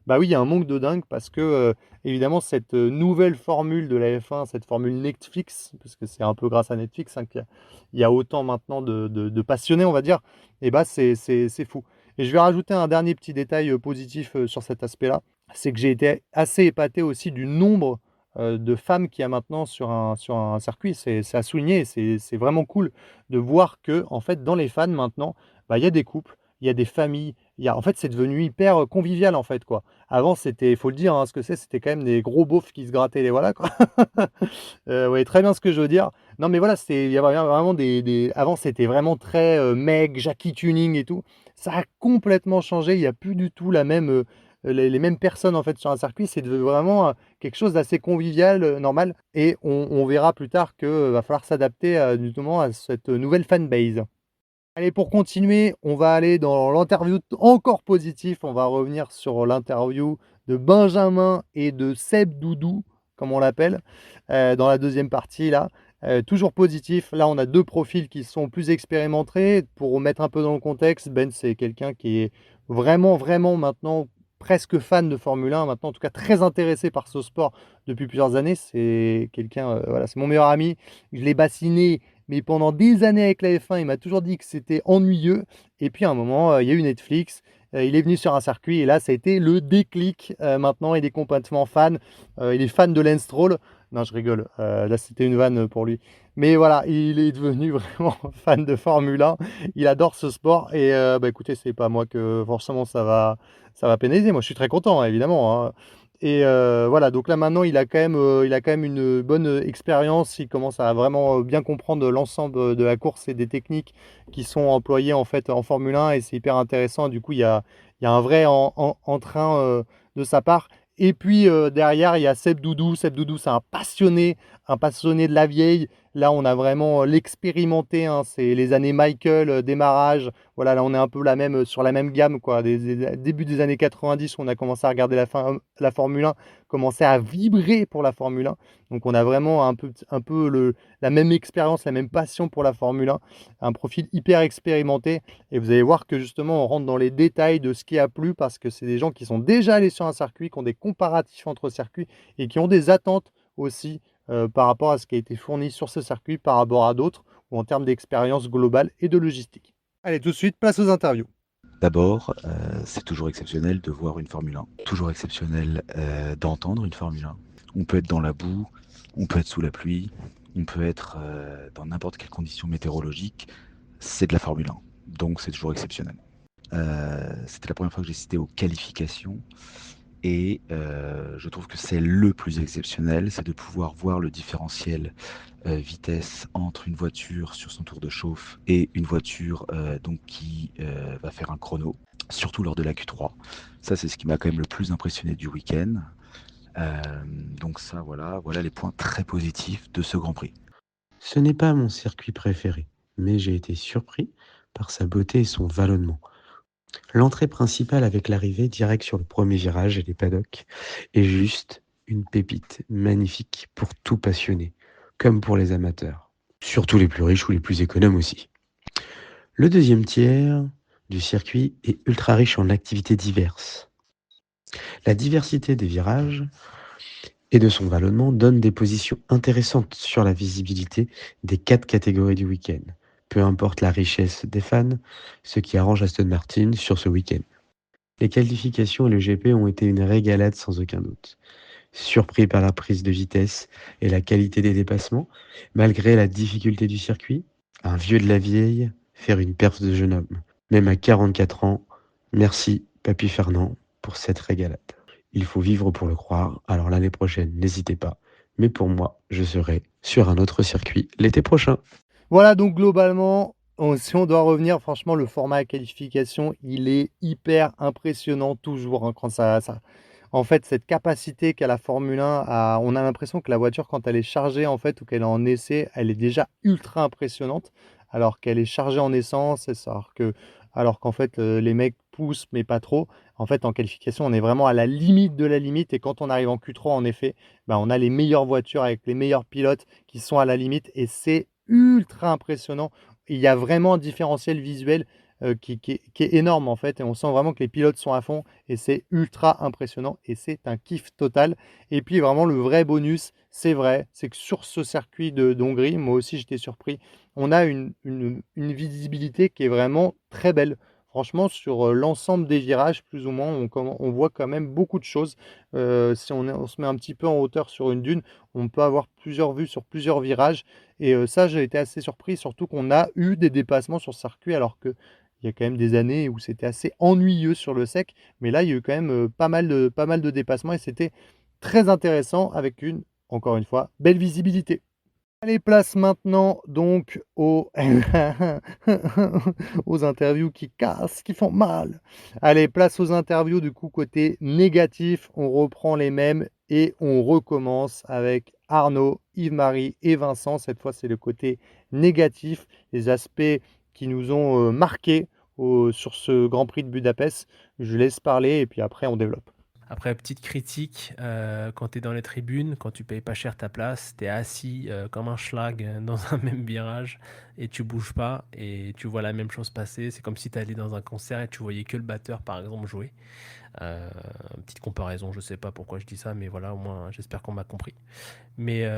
Bah oui, il y a un monde de dingue parce que, évidemment cette, nouvelle formule de la F1, cette formule Netflix, parce que c'est un peu grâce à Netflix, hein, qu'il y a autant maintenant de passionnés, on va dire et bah c'est fou et je vais rajouter un dernier petit détail, positif, sur cet aspect-là, c'est que j'ai été assez épaté aussi du nombre, de femmes qu'il y a maintenant sur un circuit. C'est à souligner, c'est vraiment cool de voir que en fait, dans les fans maintenant, il y a des couples, il y a des familles, en fait, c'est devenu hyper, convivial, en fait, quoi. Avant, il faut le dire, hein, ce que c'était quand même des gros beaufs qui se grattaient les voilà, quoi. Vous voyez très bien ce que je veux dire. Non, mais voilà, il y avait vraiment avant, c'était vraiment très, Meg, Jackie Tuning et tout. Ça a complètement changé, il y a plus du tout la même, les mêmes personnes, en fait, sur un circuit. C'est devenu vraiment, quelque chose d'assez convivial, normal et on verra plus tard que, va falloir s'adapter, justement à cette nouvelle fanbase. Allez, pour continuer, on va aller dans l'interview encore positif. On va revenir sur l'interview de Benjamin et de Seb Doudou, comme on l'appelle, dans la deuxième partie là. Toujours positif. Là, on a deux profils qui sont plus expérimentés. Pour remettre un peu dans le contexte, Ben, c'est quelqu'un qui est vraiment, vraiment maintenant presque fan de Formule 1 maintenant, en tout cas très intéressé par ce sport depuis plusieurs années. C'est quelqu'un, voilà, c'est mon meilleur ami. Je l'ai bassiné, mais pendant des années avec la F1, il m'a toujours dit que c'était ennuyeux. Et puis à un moment, il y a eu Netflix. Il est venu sur un circuit et là, ça a été le déclic. Maintenant, il est complètement fan. Il est fan de Lance Stroll. Non, je rigole. Là, c'était une vanne pour lui. Mais voilà, il est devenu vraiment fan de Formule 1. Il adore ce sport. Et bah, écoutez, c'est pas moi que forcément ça va pénaliser. Moi, je suis très content, hein, évidemment, hein. Et voilà, donc là maintenant, il a quand même une bonne expérience. Il commence à vraiment bien comprendre l'ensemble de la course et des techniques qui sont employées en fait en Formule 1 et c'est hyper intéressant. Du coup, il y a un vrai entrain de sa part. Et puis derrière, il y a Seb Doudou. Seb Doudou, c'est un passionné de la vieille. Là, on a vraiment l'expérimenté, hein. C'est les années Michael, démarrage. Voilà, là, on est un peu sur la même gamme, quoi. Début des années 90, on a commencé à regarder la Formule 1, commencer à vibrer pour la Formule 1. Donc, on a vraiment un peu la même expérience, la même passion pour la Formule 1. Un profil hyper expérimenté. Et vous allez voir que justement, on rentre dans les détails de ce qui a plu parce que c'est des gens qui sont déjà allés sur un circuit, qui ont des comparatifs entre circuits et qui ont des attentes aussi par rapport à ce qui a été fourni sur ce circuit par rapport à d'autres ou en termes d'expérience globale et de logistique. Allez, tout de suite, place aux interviews. D'abord, c'est toujours exceptionnel de voir une Formule 1. Toujours exceptionnel d'entendre une Formule 1. On peut être dans la boue, on peut être sous la pluie, on peut être dans n'importe quelle condition météorologique. C'est de la Formule 1. Donc c'est toujours exceptionnel. C'était la première fois que j'ai assisté aux qualifications. Et je trouve que c'est le plus exceptionnel, c'est de pouvoir voir le différentiel vitesse entre une voiture sur son tour de chauffe et une voiture donc qui va faire un chrono, surtout lors de la Q3. Ça, c'est ce qui m'a quand même le plus impressionné du week-end. Donc ça, voilà les points très positifs de ce Grand Prix. Ce n'est pas mon circuit préféré, mais j'ai été surpris par sa beauté et son vallonnement. L'entrée principale avec l'arrivée direct sur le premier virage et les paddocks est juste une pépite magnifique pour tout passionné, comme pour les amateurs, surtout les plus riches ou les plus économes aussi. Le deuxième tiers du circuit est ultra riche en activités diverses. La diversité des virages et de son vallonnement donne des positions intéressantes sur la visibilité des 4 catégories du week-end. Peu importe la richesse des fans, ce qui arrange Aston Martin sur ce week-end. Les qualifications et le GP ont été une régalade sans aucun doute. Surpris par la prise de vitesse et la qualité des dépassements, malgré la difficulté du circuit, un vieux de la vieille faire une perf de jeune homme. Même à 44 ans, merci Papy Fernand pour cette régalade. Il faut vivre pour le croire, alors l'année prochaine, n'hésitez pas. Mais pour moi, je serai sur un autre circuit l'été prochain. Voilà, donc globalement, si on doit revenir, franchement, le format à qualification, il est hyper impressionnant toujours, hein, quand en fait, cette capacité qu'a la Formule 1, on a l'impression que la voiture, quand elle est chargée, en fait, ou qu'elle est en essai, elle est déjà ultra impressionnante, alors qu'elle est chargée en essence, alors qu'en fait, les mecs poussent, mais pas trop. En fait, en qualification, on est vraiment à la limite de la limite, et quand on arrive en Q3, en effet, ben, on a les meilleures voitures avec les meilleurs pilotes qui sont à la limite, et c'est ultra impressionnant. Il y a vraiment un différentiel visuel qui est énorme en fait et on sent vraiment que les pilotes sont à fond et c'est ultra impressionnant et c'est un kiff total. Et puis vraiment le vrai bonus, c'est vrai, c'est que sur ce circuit d'Hongrie, moi aussi j'étais surpris, on a une visibilité qui est vraiment très belle. Franchement, sur l'ensemble des virages, plus ou moins, on voit quand même beaucoup de choses. Si on se met un petit peu en hauteur sur une dune, on peut avoir plusieurs vues sur plusieurs virages. Et ça, j'ai été assez surpris, surtout qu'on a eu des dépassements sur ce circuit, alors qu'il y a quand même des années où c'était assez ennuyeux sur le sec. Mais là, il y a eu quand même pas mal de dépassements et c'était très intéressant avec encore une fois, belle visibilité. Allez, place maintenant donc aux interviews qui cassent, qui font mal. Allez, place aux interviews du coup côté négatif. On reprend les mêmes et on recommence avec Arnaud, Yves-Marie et Vincent. Cette fois, c'est le côté négatif, les aspects qui nous ont marqués sur ce Grand Prix de Budapest. Je laisse parler et puis après, on développe. Après, petite critique, quand tu es dans les tribunes, quand tu payes pas cher ta place, tu es assis comme un schlag dans un même virage et tu bouges pas et tu vois la même chose passer. C'est comme si tu allais dans un concert et tu voyais que le batteur, par exemple, jouer. Euh, Petite comparaison, je sais pas pourquoi je dis ça, mais voilà, au moins, j'espère qu'on m'a compris. Mais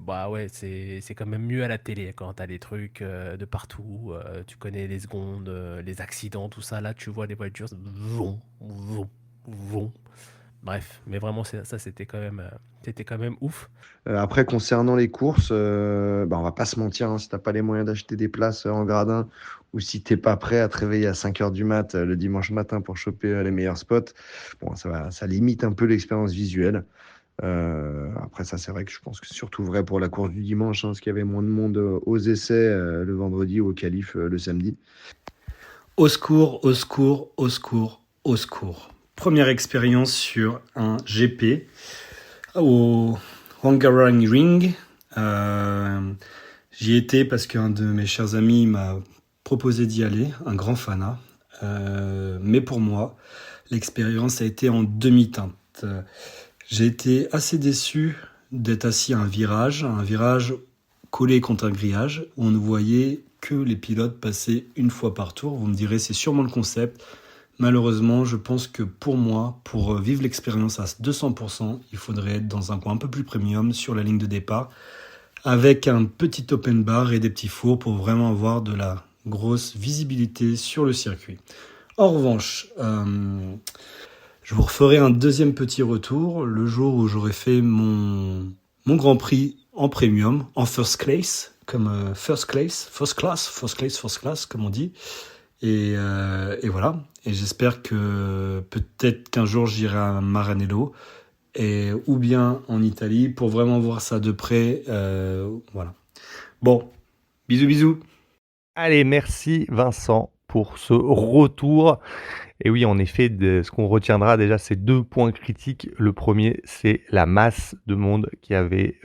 bah ouais, c'est quand même mieux à la télé quand t'as des trucs de partout, tu connais les secondes, les accidents, tout ça. Là, tu vois les voitures, vont, vont, vont. Bref, mais vraiment, ça, c'était quand même ouf. Après, concernant les courses, bah, on va pas se mentir, hein, si t'as pas les moyens d'acheter des places en gradin ou si t'es pas prêt à te réveiller à 5 heures du mat le dimanche matin pour choper les meilleurs spots, bon, ça limite un peu l'expérience visuelle. Après, ça, c'est vrai que je pense que c'est surtout vrai pour la course du dimanche, hein, parce qu'il y avait moins de monde aux essais le vendredi ou au qualif le samedi. Au secours, au secours, au secours, au secours. Première expérience sur un GP au Hungaroring. J'y étais parce qu'un de mes chers amis m'a proposé d'y aller, un grand fanat. Mais pour moi, l'expérience a été en demi-teinte. J'ai été assez déçu d'être assis à un virage collé contre un grillage, où on ne voyait que les pilotes passer une fois par tour. Vous me direz, c'est sûrement le concept. Malheureusement, je pense que pour moi, pour vivre l'expérience à 200%, il faudrait être dans un coin un peu plus premium sur la ligne de départ, avec un petit open bar et des petits fours pour vraiment avoir de la grosse visibilité sur le circuit. En revanche, je vous referai un deuxième petit retour le jour où j'aurai fait mon Grand Prix en premium, en first class, comme first class, comme on dit. Et voilà. Et j'espère que peut-être qu'un jour j'irai à Maranello ou bien en Italie pour vraiment voir ça de près. Voilà. Bon, bisous. Allez, merci Vincent pour ce retour. Et oui, en effet, ce qu'on retiendra déjà, c'est 2 points critiques. Le premier, c'est la masse de monde qu'il y avait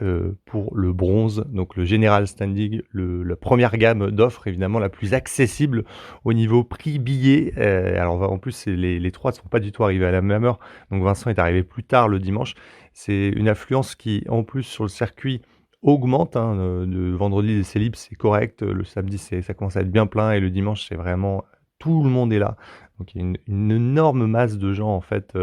pour le bronze, donc le General Standing, la première gamme d'offres, évidemment la plus accessible au niveau prix billet. Alors en plus, les trois ne sont pas du tout arrivés à la même heure, donc Vincent est arrivé plus tard le dimanche. C'est une affluence qui, en plus, sur le circuit, augmente. Le vendredi, c'est libre, c'est correct. Le samedi, ça commence à être bien plein et le dimanche, c'est vraiment tout le monde est là. Donc il y a une énorme masse de gens en fait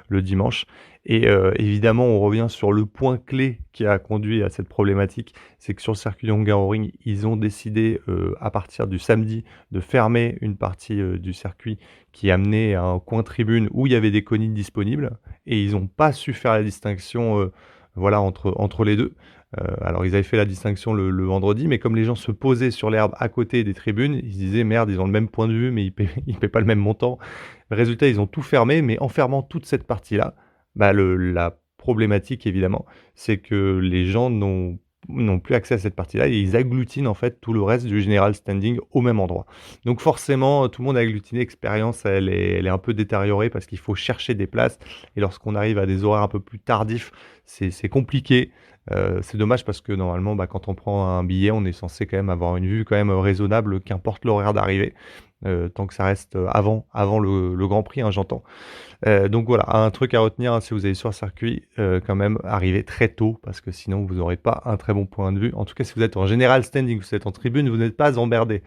le dimanche. Et évidemment, on revient sur le point clé qui a conduit à cette problématique, c'est que sur le circuit de Hungaroring, ils ont décidé à partir du samedi de fermer une partie du circuit qui amenait à un coin tribune où il y avait des connies disponibles et ils n'ont pas su faire la distinction voilà, entre les deux. Alors ils avaient fait la distinction le vendredi, mais comme les gens se posaient sur l'herbe à côté des tribunes, ils se disaient merde, ils ont le même point de vue, mais ils paient pas le même montant. Résultat, ils ont tout fermé, mais en fermant toute cette partie-là, bah la problématique évidemment, c'est que les gens n'ont plus accès à cette partie-là et ils agglutinent en fait tout le reste du General Standing au même endroit. Donc forcément, tout le monde a agglutiné, l'expérience elle est un peu détériorée parce qu'il faut chercher des places et lorsqu'on arrive à des horaires un peu plus tardifs, c'est compliqué. C'est dommage parce que normalement, quand on prend un billet, on est censé quand même avoir une vue quand même raisonnable, qu'importe l'horaire d'arrivée, tant que ça reste avant le Grand Prix, hein, j'entends. Donc voilà, un truc à retenir, hein, si vous allez sur le circuit, quand même, arrivez très tôt parce que sinon vous n'aurez pas un très bon point de vue. En tout cas, si vous êtes en General Standing, vous êtes en tribune, vous n'êtes pas emmerdés.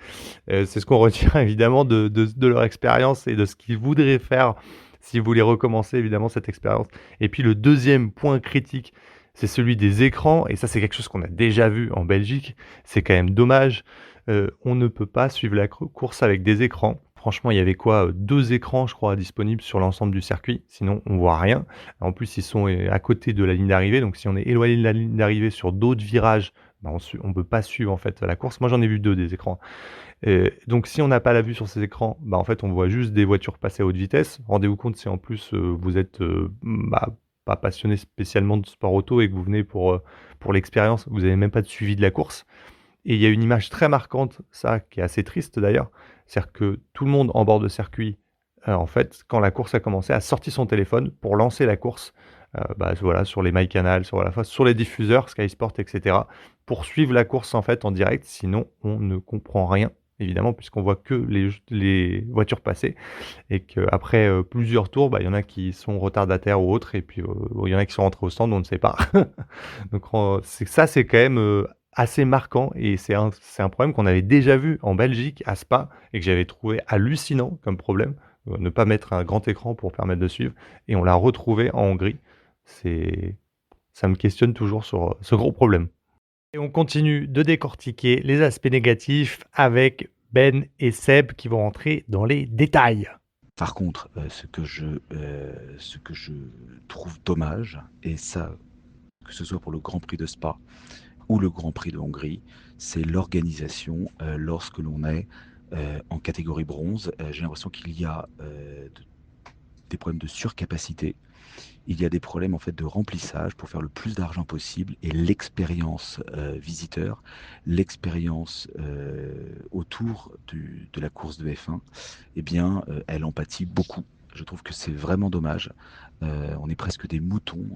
C'est ce qu'on retient évidemment de leur expérience et de ce qu'ils voudraient faire si vous voulez recommencer évidemment cette expérience. Et puis le deuxième point critique, c'est celui des écrans, et ça c'est quelque chose qu'on a déjà vu en Belgique, c'est quand même dommage, on ne peut pas suivre la course avec des écrans. Franchement, il y avait quoi, 2 écrans je crois disponibles sur l'ensemble du circuit, sinon on voit rien. En plus, ils sont à côté de la ligne d'arrivée, donc si on est éloigné de la ligne d'arrivée sur d'autres virages, on peut pas suivre en fait la course. Moi j'en ai vu 2 des écrans. Donc si on n'a pas la vue sur ces écrans, en fait on voit juste des voitures passer à haute vitesse. Rendez-vous compte si en plus vous êtes pas passionné spécialement de sport auto et que vous venez pour l'expérience, vous n'avez même pas de suivi de la course. Et il y a une image très marquante, ça, qui est assez triste d'ailleurs, c'est-à-dire que tout le monde en bord de circuit, en fait, quand la course a commencé, a sorti son téléphone pour lancer la course, voilà, sur les MyCanal, sur les diffuseurs, Sky Sport, etc., pour suivre la course en fait en direct, sinon on ne comprend rien évidemment, puisqu'on voit que les voitures passer et qu'après plusieurs tours, il y en a qui sont retardataires ou autres, et puis il y en a qui sont rentrés au stand, on ne sait pas. Donc c'est quand même assez marquant, et c'est un problème qu'on avait déjà vu en Belgique, à Spa, et que j'avais trouvé hallucinant comme problème, ne pas mettre un grand écran pour permettre de suivre, et on l'a retrouvé en Hongrie. Ça me questionne toujours sur ce gros problème. Et on continue de décortiquer les aspects négatifs avec Ben et Seb qui vont rentrer dans les détails. Par contre, ce que je trouve dommage, et ça, que ce soit pour le Grand Prix de Spa ou le Grand Prix de Hongrie, c'est l'organisation lorsque l'on est en catégorie bronze. J'ai l'impression qu'il y a des problèmes de surcapacité. Il y a des problèmes en fait de remplissage pour faire le plus d'argent possible, et l'expérience visiteur, l'expérience autour de la course de F1, eh bien, elle en pâtit beaucoup. Je trouve que c'est vraiment dommage. On est presque des moutons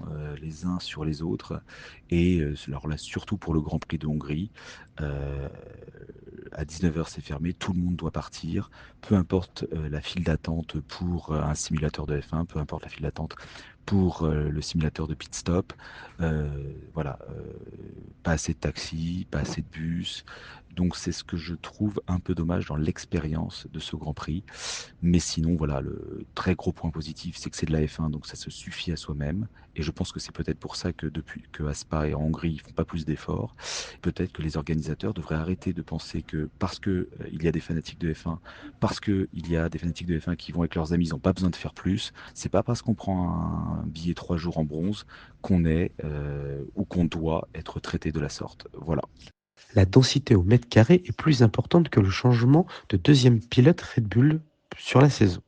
les uns sur les autres. Et alors là, surtout pour le Grand Prix de Hongrie, à 19h c'est fermé, tout le monde doit partir. Peu importe la file d'attente pour un simulateur de F1, peu importe la file d'attente pour le simulateur de pit stop. Voilà, pas assez de taxis, pas assez de bus. Donc c'est ce que je trouve un peu dommage dans l'expérience de ce Grand Prix. Mais sinon, voilà, le très gros point positif, c'est que c'est de la F1, donc ça se suffit à soi-même. Et je pense que c'est peut-être pour ça que depuis que à Spa et en Hongrie, ils font pas plus d'efforts. Peut-être que les organisateurs devraient arrêter de penser que parce que il y a des fanatiques de F1, parce que il y a des fanatiques de F1 qui vont avec leurs amis, ils n'ont pas besoin de faire plus. C'est pas parce qu'on prend un billet 3 jours en bronze qu'on est ou qu'on doit être traité de la sorte. Voilà. La densité au mètre carré est plus importante que le changement de deuxième pilote Red Bull sur la saison.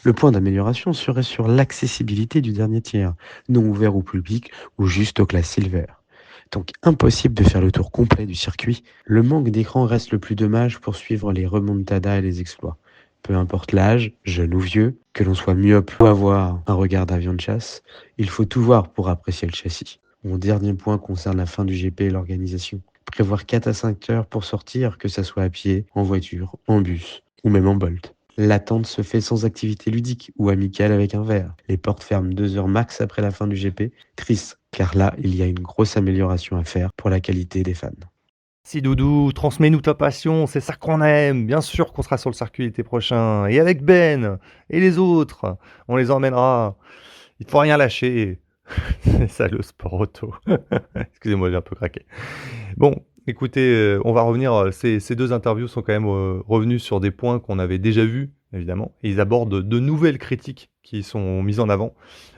Le point d'amélioration serait sur l'accessibilité du dernier tiers, non ouvert au public ou juste aux classes silver. Donc impossible de faire le tour complet du circuit. Le manque d'écran reste le plus dommage pour suivre les remontadas et les exploits. Peu importe l'âge, jeune ou vieux, que l'on soit myope ou avoir un regard d'avion de chasse, il faut tout voir pour apprécier le châssis. Mon dernier point concerne la fin du GP et l'organisation. Prévoir 4 à 5 heures pour sortir, que ça soit à pied, en voiture, en bus ou même en Bolt. L'attente se fait sans activité ludique ou amicale avec un verre. Les portes ferment 2 heures max après la fin du GP. Triste, car là, il y a une grosse amélioration à faire pour la qualité des fans. Si Doudou, transmets-nous ta passion, c'est ça qu'on aime. Bien sûr qu'on sera sur le circuit l'été prochain. Et avec Ben et les autres, on les emmènera. Il ne faut rien lâcher. C'est ça le sport auto. Excusez-moi, j'ai un peu craqué. Bon, écoutez, on va revenir. Ces deux interviews sont quand même revenus sur des points qu'on avait déjà vus, évidemment. Et ils abordent de nouvelles critiques qui sont mises en avant.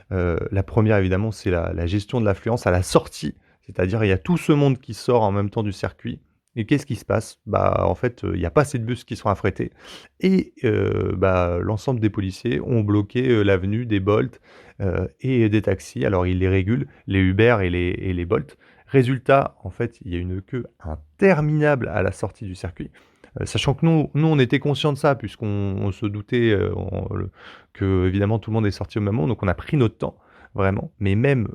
La première, évidemment, c'est la gestion de l'affluence à la sortie. C'est-à-dire, il y a tout ce monde qui sort en même temps du circuit. Et qu'est-ce qui se passe? En fait, il n'y a pas assez de bus qui sont affrétés. Et l'ensemble des policiers ont bloqué l'avenue des Bolt et des taxis. Alors, ils les régulent, les Uber et les Bolt. Résultat, en fait, il y a une queue interminable à la sortie du circuit. Sachant que nous, on était conscients de ça, puisqu'on se doutait que, évidemment, tout le monde est sorti au même moment. Donc, on a pris notre temps, vraiment. Mais même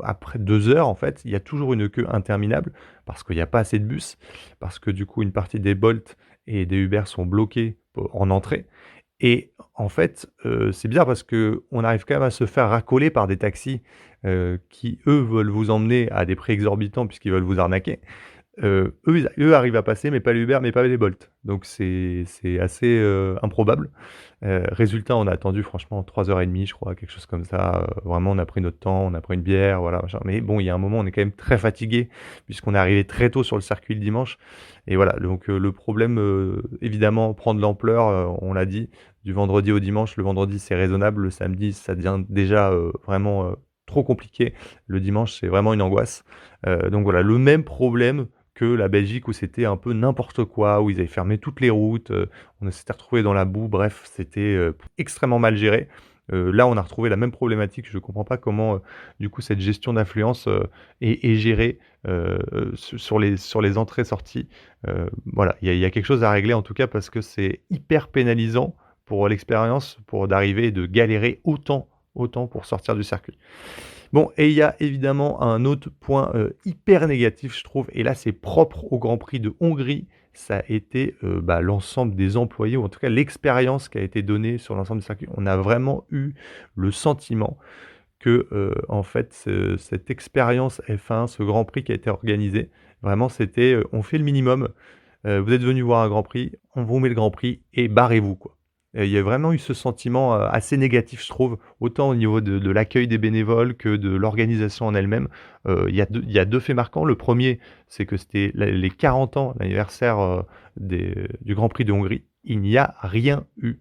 après 2 heures, en fait, il y a toujours une queue interminable, parce qu'il n'y a pas assez de bus, parce que, du coup, une partie des Bolt et des Uber sont bloqués en entrée. Et en fait, c'est bizarre parce qu'on arrive quand même à se faire racoler par des taxis qui, eux, veulent vous emmener à des prix exorbitants puisqu'ils veulent vous arnaquer. Eux arrivent à passer, mais pas les Uber, mais pas les Bolt. Donc c'est assez improbable. Résultat, on a attendu franchement 3h30, je crois, quelque chose comme ça. Vraiment, on a pris notre temps, on a pris une bière, voilà. Machin. Mais bon, il y a un moment, on est quand même très fatigué puisqu'on est arrivé très tôt sur le circuit le dimanche. Et voilà, donc le problème, évidemment, prend de l'ampleur, on l'a dit, du vendredi au dimanche. Le vendredi, c'est raisonnable. Le samedi, ça devient déjà vraiment trop compliqué. Le dimanche, c'est vraiment une angoisse. Donc voilà, le même problème que la Belgique où c'était un peu n'importe quoi, où ils avaient fermé toutes les routes, on s'était retrouvé dans la boue, bref, c'était extrêmement mal géré. Là, on a retrouvé la même problématique. Je ne comprends pas comment, du coup, cette gestion d'influence est gérée sur les entrées-sorties. Voilà, il y a quelque chose à régler en tout cas parce que c'est hyper pénalisant pour l'expérience, pour d'arriver et de galérer autant pour sortir du circuit. Bon, et il y a évidemment un autre point hyper négatif, je trouve, et là c'est propre au Grand Prix de Hongrie, ça a été l'ensemble des employés, ou en tout cas l'expérience qui a été donnée sur l'ensemble du circuit. On a vraiment eu le sentiment que en fait cette expérience F1, ce Grand Prix qui a été organisé, vraiment c'était on fait le minimum, vous êtes venu voir un Grand Prix, on vous met le Grand Prix et barrez-vous quoi. Il y a vraiment eu ce sentiment assez négatif, je trouve, autant au niveau de l'accueil des bénévoles que de l'organisation en elle-même. Il y a deux faits marquants. Le premier, c'est que c'était les 40 ans, l'anniversaire du Grand Prix de Hongrie. Il n'y a rien eu.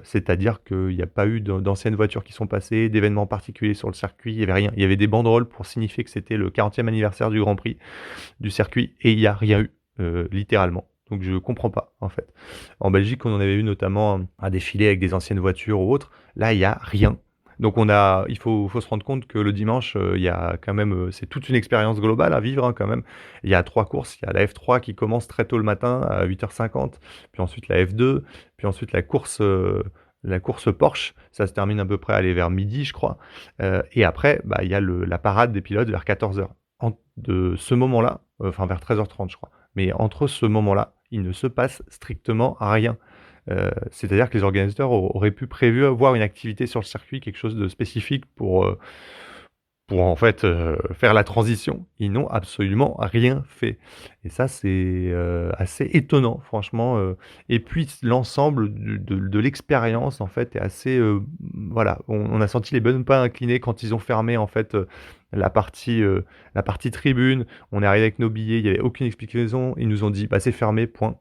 C'est-à-dire qu'il n'y a pas eu d'anciennes voitures qui sont passées, d'événements particuliers sur le circuit, il n'y avait rien. Il y avait des banderoles pour signifier que c'était le 40e anniversaire du Grand Prix du circuit, et il n'y a rien eu, littéralement. Donc je comprends pas, en fait. En Belgique, on en avait eu notamment un défilé avec des anciennes voitures ou autres. Là, il n'y a rien. Donc il faut se rendre compte que le dimanche, il y a quand même, c'est toute une expérience globale à vivre quand même. Il y a 3 courses. Il y a la F3 qui commence très tôt le matin à 8h50, puis ensuite la F2, puis ensuite la course Porsche. Ça se termine à peu près vers midi, je crois. Et après, il y a la parade des pilotes vers 14h. De ce moment-là, enfin vers 13h30, je crois. Mais entre ce moment-là, il ne se passe strictement rien. C'est-à-dire que les organisateurs auraient pu prévoir une activité sur le circuit, quelque chose de spécifique pour en fait faire la transition. Ils n'ont absolument rien fait. Et ça, c'est assez étonnant, franchement. Et puis l'ensemble de l'expérience, en fait, est assez... voilà, on a senti les bonnes pas inclinés quand ils ont fermé, en fait, la partie tribune. On est arrivé avec nos billets, il n'y avait aucune explication. Ils nous ont dit, c'est fermé, point.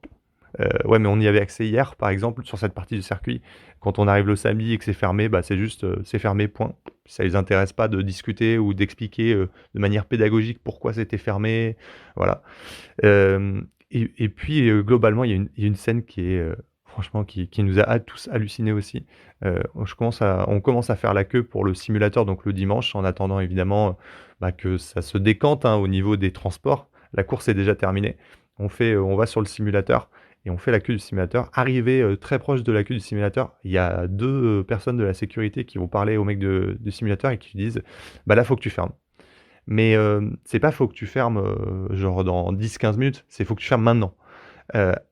Ouais, mais on y avait accès hier, par exemple, sur cette partie du circuit. Quand on arrive le samedi et que c'est fermé, c'est juste, c'est fermé, point. Ça les intéresse pas de discuter ou d'expliquer de manière pédagogique pourquoi c'était fermé. Voilà. Et puis, globalement, il y a une scène qui est, franchement, qui nous a tous hallucinés aussi. On commence à faire la queue pour le simulateur, donc le dimanche, en attendant évidemment que ça se décante au niveau des transports. La course est déjà terminée. On va sur le simulateur et on fait la queue du simulateur. Arrivé très proche de la queue du simulateur, il y a deux personnes de la sécurité qui vont parler au mec du simulateur et qui lui disent là, faut que tu fermes. Mais c'est pas faut que tu fermes genre dans 10-15 minutes, c'est faut que tu fermes maintenant.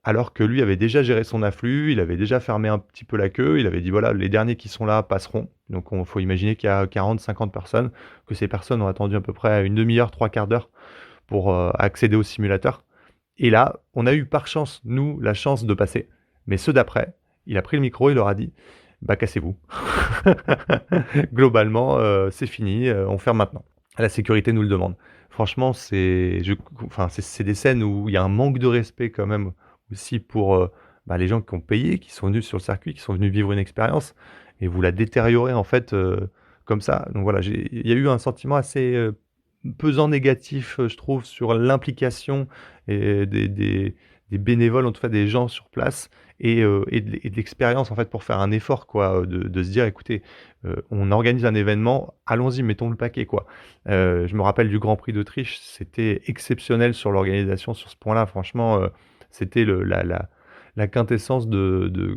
Alors que lui avait déjà géré son afflux, il avait déjà fermé un petit peu la queue, il avait dit voilà, les derniers qui sont là passeront. Donc il faut imaginer qu'il y a 40-50 personnes, que ces personnes ont attendu à peu près une demi-heure, 3/4 d'heure pour accéder au simulateur. Et là, on a eu par chance, nous, la chance de passer. Mais ceux d'après, il a pris le micro, il leur a dit cassez-vous. Globalement, c'est fini, on ferme maintenant. La sécurité nous le demande. Franchement, c'est des scènes où il y a un manque de respect quand même aussi pour les gens qui ont payé, qui sont venus sur le circuit, qui sont venus vivre une expérience, et vous la détériorez en fait comme ça. Donc voilà, il y a eu un sentiment assez pesant négatif, je trouve, sur l'implication des bénévoles, en tout cas des gens sur place, et de l'expérience en fait pour faire un effort quoi, de se dire écoutez, on organise un événement, allons-y, mettons le paquet quoi. Je me rappelle du Grand Prix d'Autriche, c'était exceptionnel sur l'organisation sur ce point-là, franchement, c'était la quintessence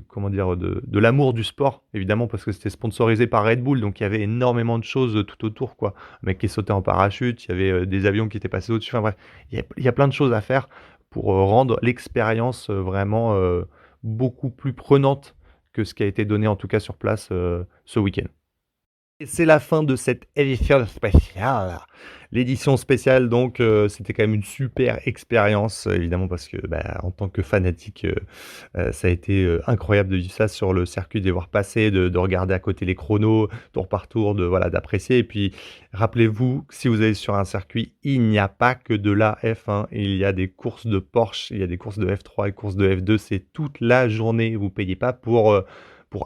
comment dire, de l'amour du sport, évidemment parce que c'était sponsorisé par Red Bull, donc il y avait énormément de choses tout autour quoi. Un mec qui sautait en parachute, il y avait des avions qui étaient passés au-dessus, enfin bref, il y a plein de choses à faire pour rendre l'expérience vraiment beaucoup plus prenante que ce qui a été donné en tout cas sur place ce week-end. Et c'est la fin de cette édition spéciale. L'édition spéciale, donc, c'était quand même une super expérience, évidemment, parce que en tant que fanatique, ça a été incroyable de vivre ça sur le circuit, de les voir passer, de regarder à côté les chronos, tour par tour, d'apprécier. Et puis, rappelez-vous, si vous allez sur un circuit, il n'y a pas que de la F1, il y a des courses de Porsche, il y a des courses de F3 et courses de F2, c'est toute la journée. Vous ne payez pas pour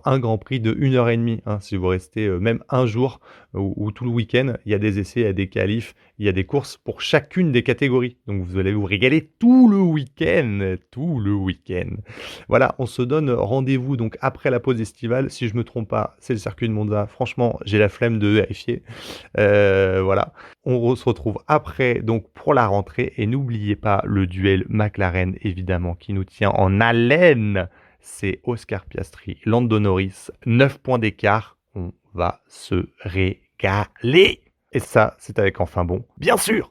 un Grand Prix de 1h30. Si vous restez même un jour ou tout le week-end, il y a des essais, il y a des qualifs, il y a des courses pour chacune des catégories. Donc vous allez vous régaler tout le week-end. Tout le week-end. Voilà, on se donne rendez-vous donc après la pause estivale. Si je ne me trompe pas, c'est le circuit de Monza. Franchement, j'ai la flemme de vérifier. Voilà. On se retrouve après donc pour la rentrée. Et n'oubliez pas le duel McLaren, évidemment, qui nous tient en haleine. C'est Oscar Piastri, Lando Norris, 9 points d'écart. On va se régaler. Et ça, c'est avec Enfin Bon, bien sûr!